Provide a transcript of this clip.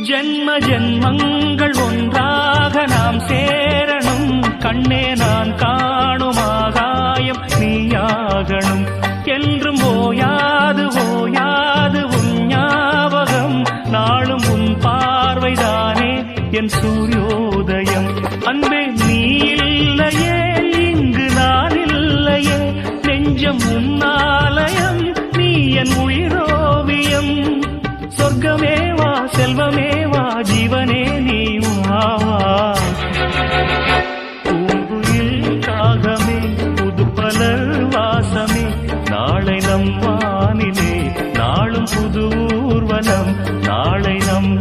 ஜென்ம ஜென்மங்கள் ஒன்றாக நாம் சேரணும். கண்ணே நான் காணும் ஆகாயம் நீயாகணும். என்றும் ஓயாது ஓயாது உன் ஞாபகம். நாளும் உன் பார்வைதானே என் சூரியோதயம். அன்பே நீ இல்லையே இங்கு நான் இல்லையே. நெஞ்சம் உன்னாலயம் நீ என் உயிரோவியம். சொர்க்கமேவா செல்வமேவா ஜீவனே நீ வா. பூங்குயில் காகமே புதுப்பலர் வாசமே. நாளை நம் வானிலே நாளும் புது ஊர்வலம். நாளை நம்